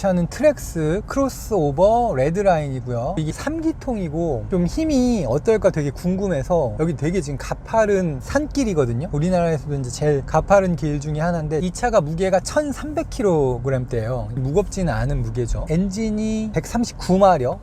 차는 트랙스 크로스오버 레드라인이고요. 이게 3기통이고 좀 힘이 어떨까 되게 궁금해서. 여기 되게 지금 가파른 산길이거든요. 우리나라에서도 이제 제일 가파른 길 중에 하나인데, 이 차가 무게가 1300kg대예요. 무겁지는 않은 무게죠. 엔진이 139마력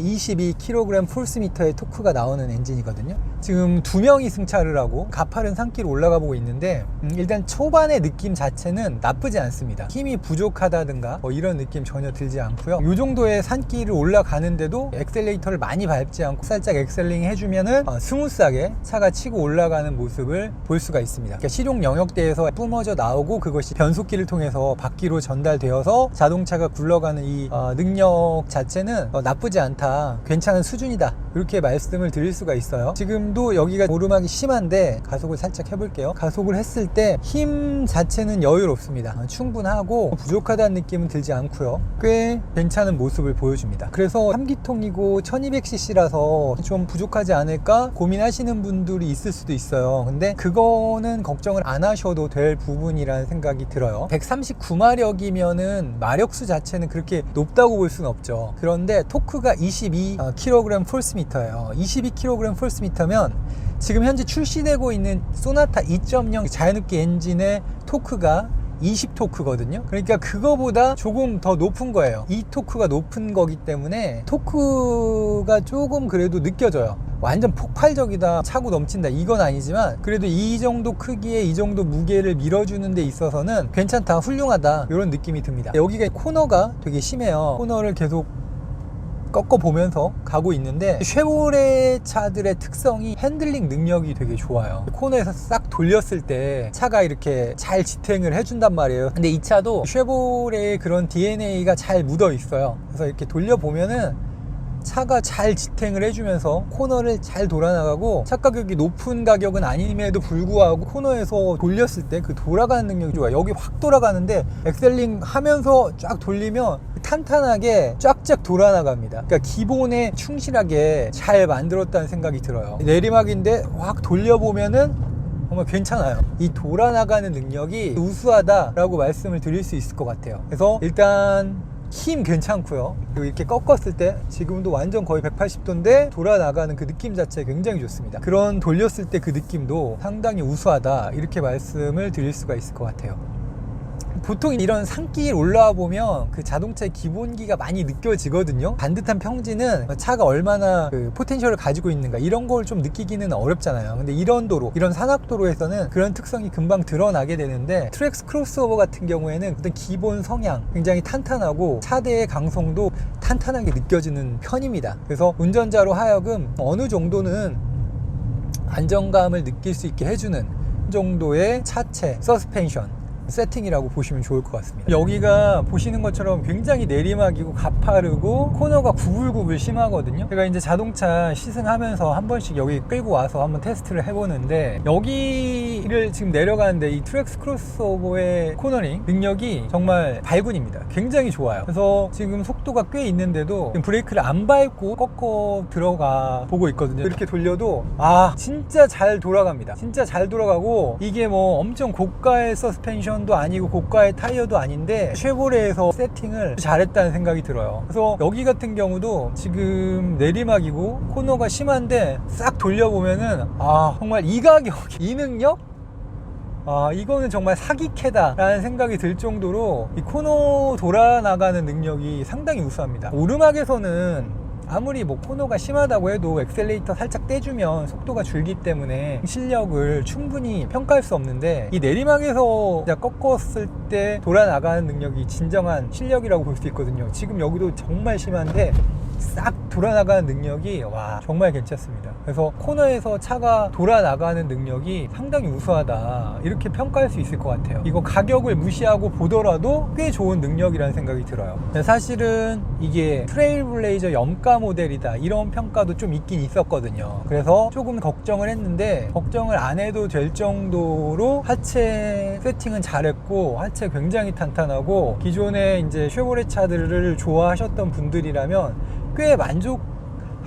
22kg 폴스미터의 토크가 나오는 엔진이거든요. 지금 2명이 승차를 하고 가파른 산길 올라가 보고 있는데, 일단 초반의 느낌 자체는 나쁘지 않습니다. 힘이 부족하다든가 뭐 이런 느낌 전혀 들지 않고요. 이 정도의 산길을 올라가는데도 엑셀레이터를 많이 밟지 않고 살짝 엑셀링 해주면은 스무스하게 차가 치고 올라가는 모습을 볼 수가 있습니다. 그러니까 시동 영역대에서 뿜어져 나오고 그것이 변속기를 통해서 바퀴로 전달되어서 자동차가 굴러가는 이 능력 자체는 나쁘지 않다, 괜찮은 수준이다, 이렇게 말씀을 드릴 수가 있어요. 지금도 여기가 오르막이 심한데 가속을 살짝 해볼게요. 가속을 했을 때 힘 자체는 여유롭습니다. 충분하고 부족하다는 느낌은 들지 않고요. 꽤 괜찮은 모습을 보여줍니다. 그래서 3기통이고 1200cc라서 좀 부족하지 않을까 고민하시는 분들이 있을 수도 있어요. 근데 그거는 걱정을 안 하셔도 될 부분이라는 생각이 들어요. 139마력이면은 마력수 자체는 그렇게 높다고 볼 수는 없죠. 그런데 토크가 22kg 폴스미터예요. 22kg 폴스미터면 지금 현재 출시되고 있는 소나타 2.0 자연흡기 엔진의 토크가 20토크거든요. 그러니까 그거보다 조금 더 높은 거예요. 이 토크가 높은 거기 때문에 토크가 조금 그래도 느껴져요. 완전 폭발적이다, 차고 넘친다, 이건 아니지만 그래도 이 정도 크기에 이 정도 무게를 밀어주는 데 있어서는 괜찮다, 훌륭하다, 이런 느낌이 듭니다. 여기가 코너가 되게 심해요. 코너를 계속 꺾어보면서 가고 있는데, 쉐보레 차들의 특성이 핸들링 능력이 되게 좋아요. 코너에서 싹 돌렸을 때 차가 이렇게 잘 지탱을 해준단 말이에요. 근데 이 차도 쉐보레의 그런 DNA가 잘 묻어 있어요. 그래서 이렇게 돌려보면은 차가 잘 지탱을 해주면서 코너를 잘 돌아나가고, 차 가격이 높은 가격은 아님에도 불구하고 코너에서 돌렸을 때 그 돌아가는 능력이 좋아요. 여기 확 돌아가는데 엑셀링 하면서 쫙 돌리면 탄탄하게 쫙쫙 돌아나갑니다. 그러니까 기본에 충실하게 잘 만들었다는 생각이 들어요. 내리막인데 확 돌려보면은 정말 괜찮아요. 이 돌아나가는 능력이 우수하다라고 말씀을 드릴 수 있을 것 같아요. 그래서 일단 힘 괜찮고요. 그리고 이렇게 꺾었을 때 지금도 완전 거의 180도인데 돌아나가는 그 느낌 자체 굉장히 좋습니다. 그런 돌렸을 때 그 느낌도 상당히 우수하다, 이렇게 말씀을 드릴 수가 있을 것 같아요. 보통 이런 산길 올라와 보면 그 자동차의 기본기가 많이 느껴지거든요. 반듯한 평지는 차가 얼마나 그 포텐셜을 가지고 있는가 이런 걸 좀 느끼기는 어렵잖아요. 근데 이런 도로, 이런 산악도로에서는 그런 특성이 금방 드러나게 되는데, 트랙스 크로스오버 같은 경우에는 어떤 기본 성향 굉장히 탄탄하고 차대의 강성도 탄탄하게 느껴지는 편입니다. 그래서 운전자로 하여금 어느 정도는 안정감을 느낄 수 있게 해주는 정도의 차체, 서스펜션 세팅이라고 보시면 좋을 것 같습니다. 여기가 보시는 것처럼 굉장히 내리막이고 가파르고 코너가 구불구불 심하거든요. 제가 이제 자동차 시승하면서 한 번씩 여기 끌고 와서 한번 테스트를 해보는데, 여기를 지금 내려가는데 이 트랙스 크로스오버의 코너링 능력이 정말 발군입니다. 굉장히 좋아요. 그래서 지금 속도가 꽤 있는데도 지금 브레이크를 안 밟고 꺾어 들어가 보고 있거든요. 이렇게 돌려도 진짜 잘 돌아갑니다. 진짜 잘 돌아가고, 이게 뭐 엄청 고가의 서스펜션 도 아니고 고가의 타이어도 아닌데 쉐보레에서 세팅을 잘했다는 생각이 들어요. 그래서 여기 같은 경우도 지금 내리막이고 코너가 심한데 싹 돌려보면은 정말 이 가격에 이 능력? 이거는 정말 사기캐다 라는 생각이 들 정도로 이 코너 돌아나가는 능력이 상당히 우수합니다. 오르막에서는 아무리 뭐 코너가 심하다고 해도 엑셀레이터 살짝 떼주면 속도가 줄기 때문에 실력을 충분히 평가할 수 없는데, 이 내리막에서 꺾었을 때 돌아나가는 능력이 진정한 실력이라고 볼 수 있거든요. 지금 여기도 정말 심한데 싹 돌아나가는 능력이 정말 괜찮습니다. 그래서 코너에서 차가 돌아나가는 능력이 상당히 우수하다, 이렇게 평가할 수 있을 것 같아요. 이거 가격을 무시하고 보더라도 꽤 좋은 능력이라는 생각이 들어요. 사실은 이게 트레일블레이저 염가 모델이다, 이런 평가도 좀 있긴 있었거든요. 그래서 조금 걱정을 했는데 걱정을 안 해도 될 정도로 하체 세팅은 잘했고, 하체 굉장히 탄탄하고, 기존에 이제 쉐보레 차들을 좋아하셨던 분들이라면 꽤 만족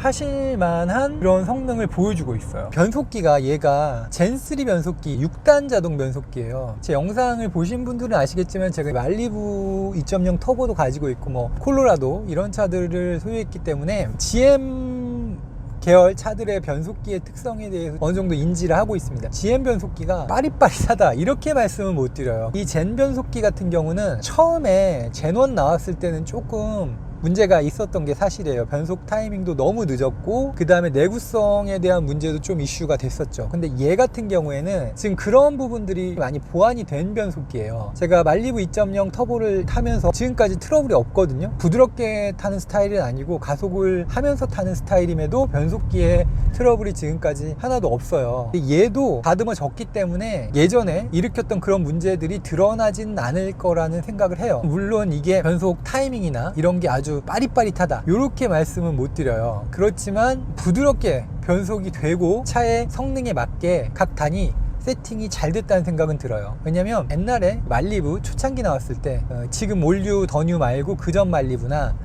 하실 만한 그런 성능을 보여주고 있어요. 변속기가 얘가 젠3 변속기 6단 자동 변속기예요. 제 영상을 보신 분들은 아시겠지만 제가 말리부 2.0 터보도 가지고 있고 뭐 콜로라도 이런 차들을 소유했기 때문에 GM 계열 차들의 변속기의 특성에 대해서 어느 정도 인지를 하고 있습니다. GM 변속기가 빠릿빠릿하다 이렇게 말씀은 못 드려요. 이 젠 변속기 같은 경우는 처음에 젠1 나왔을 때는 조금 문제가 있었던 게 사실이에요. 변속 타이밍도 너무 늦었고 그 다음에 내구성에 대한 문제도 좀 이슈가 됐었죠. 근데 얘 같은 경우에는 지금 그런 부분들이 많이 보완이 된 변속기예요. 제가 말리부 2.0 터보를 타면서 지금까지 트러블이 없거든요. 부드럽게 타는 스타일은 아니고 가속을 하면서 타는 스타일임에도 변속기에 트러블이 지금까지 하나도 없어요. 근데 얘도 다듬어졌기 때문에 예전에 일으켰던 그런 문제들이 드러나진 않을 거라는 생각을 해요. 물론 이게 변속 타이밍이나 이런 게 아주 빠릿빠릿하다 이렇게 말씀은 못 드려요. 그렇지만 부드럽게 변속이 되고 차의 성능에 맞게 각 단위 세팅이 잘 됐다는 생각은 들어요. 왜냐면 옛날에 말리부 초창기 나왔을 때 지금 올뉴 더뉴 말고 그전 말리부나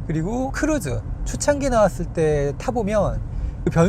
그리고 크루즈 초창기 나왔을 때 타보면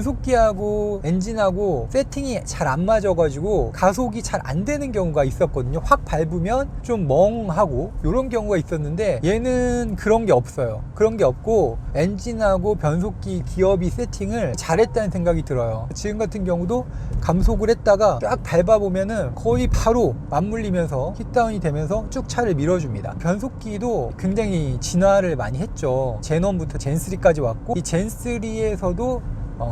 변속기하고 엔진하고 세팅이 잘 안 맞아가지고 가속이 잘 안 되는 경우가 있었거든요. 확 밟으면 좀 멍하고 이런 경우가 있었는데 얘는 그런 게 없어요. 그런 게 없고 엔진하고 변속기 기어비 세팅을 잘했다는 생각이 들어요. 지금 같은 경우도 감속을 했다가 쫙 밟아보면은 거의 바로 맞물리면서 힛다운이 되면서 쭉 차를 밀어줍니다. 변속기도 굉장히 진화를 많이 했죠. 젠1부터 젠3까지 왔고 이 젠3에서도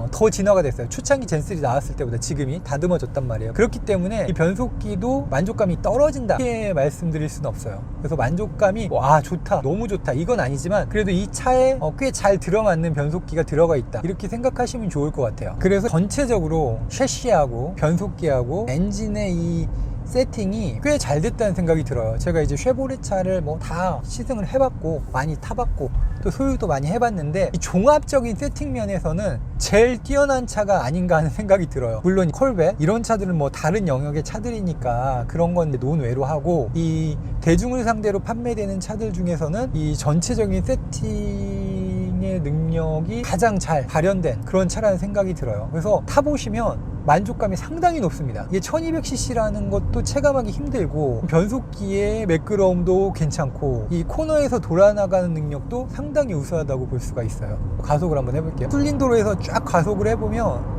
더 진화가 됐어요. 초창기 젠3 나왔을 때보다 지금이 다듬어졌단 말이에요. 그렇기 때문에 이 변속기도 만족감이 떨어진다 이렇게 말씀드릴 수는 없어요. 그래서 만족감이 와 좋다 너무 좋다 이건 아니지만 그래도 이 차에 꽤 잘 들어맞는 변속기가 들어가 있다 이렇게 생각하시면 좋을 것 같아요. 그래서 전체적으로 셰시하고 변속기하고 엔진의 이 세팅이 꽤 잘 됐다는 생각이 들어요. 제가 이제 쉐보레 차를 뭐 다 시승을 해봤고 많이 타봤고 또 소유도 많이 해봤는데 이 종합적인 세팅 면에서는 제일 뛰어난 차가 아닌가 하는 생각이 들어요. 물론 콜벳 이런 차들은 뭐 다른 영역의 차들이니까 그런 건데 논외로 하고 이 대중을 상대로 판매되는 차들 중에서는 이 전체적인 세팅의 능력이 가장 잘 발현된 그런 차라는 생각이 들어요. 그래서 타보시면 만족감이 상당히 높습니다. 이게 1200cc라는 것도 체감하기 힘들고 변속기의 매끄러움도 괜찮고 이 코너에서 돌아나가는 능력도 상당히 우수하다고 볼 수가 있어요. 가속을 한번 해볼게요. 뚫린 도로에서 쫙 가속을 해보면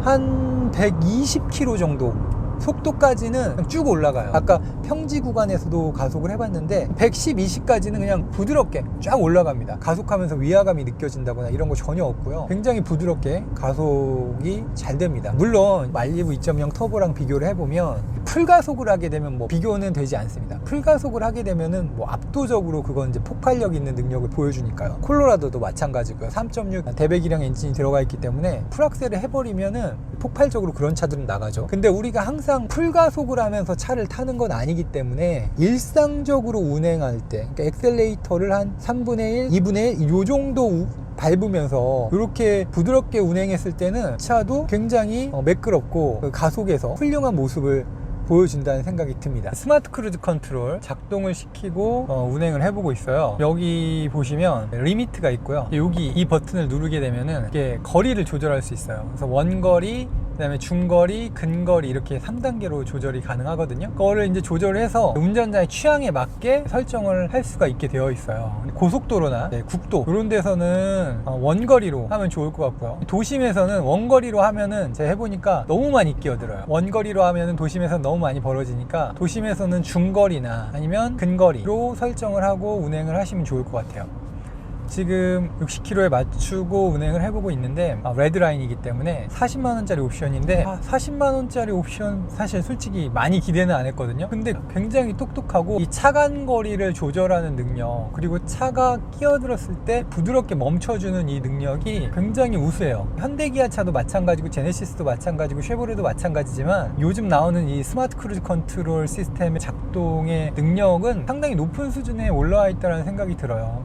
한 120km 정도 속도까지는 쭉 올라가요. 아까 평지 구간에서도 가속을 해봤는데 110, 20까지는 그냥 부드럽게 쫙 올라갑니다. 가속하면서 위화감이 느껴진다거나 이런 거 전혀 없고요. 굉장히 부드럽게 가속이 잘 됩니다. 물론 말리부 2.0 터보랑 비교를 해보면 풀가속을 하게 되면 뭐 비교는 되지 않습니다. 풀가속을 하게 되면은 뭐 압도적으로 그건 이제 폭발력 있는 능력을 보여주니까요. 콜로라도도 마찬가지고요. 3.6 대배기량 엔진이 들어가 있기 때문에 풀악셀을 해버리면은 폭발적으로 그런 차들은 나가죠. 근데 우리가 항상 풀가속을 하면서 차를 타는 건 아니기 때문에 일상적으로 운행할 때 그러니까 엑셀레이터를 한 3분의 1, 2분의 1 요 정도 밟으면서 이렇게 부드럽게 운행했을 때는 차도 굉장히 매끄럽고 가속에서 훌륭한 모습을 보여준다는 생각이 듭니다. 스마트 크루즈 컨트롤 작동을 시키고 운행을 해보고 있어요. 여기 보시면 리미트가 있고요. 여기 이 버튼을 누르게 되면은 이게 거리를 조절할 수 있어요. 그래서 원거리, 그 다음에 중거리, 근거리 이렇게 3단계로 조절이 가능하거든요. 그거를 이제 조절해서 운전자의 취향에 맞게 설정을 할 수가 있게 되어 있어요. 고속도로나 국도 이런 데서는 원거리로 하면 좋을 것 같고요. 도심에서는 원거리로 하면은 제가 해보니까 너무 많이 끼어들어요. 원거리로 하면은 도심에서는 너무 많이 벌어지니까 도심에서는 중거리나 아니면 근거리로 설정을 하고 운행을 하시면 좋을 것 같아요. 지금 60km에 맞추고 운행을 해보고 있는데 레드라인이기 때문에 40만원짜리 옵션인데 40만원짜리 옵션 사실 솔직히 많이 기대는 안 했거든요. 근데 굉장히 똑똑하고 이 차간거리를 조절하는 능력 그리고 차가 끼어들었을 때 부드럽게 멈춰주는 이 능력이 굉장히 우수해요. 현대기아차도 마찬가지고 제네시스도 마찬가지고 쉐보레도 마찬가지지만 요즘 나오는 이 스마트 크루즈 컨트롤 시스템의 작동의 능력은 상당히 높은 수준에 올라와 있다는 생각이 들어요.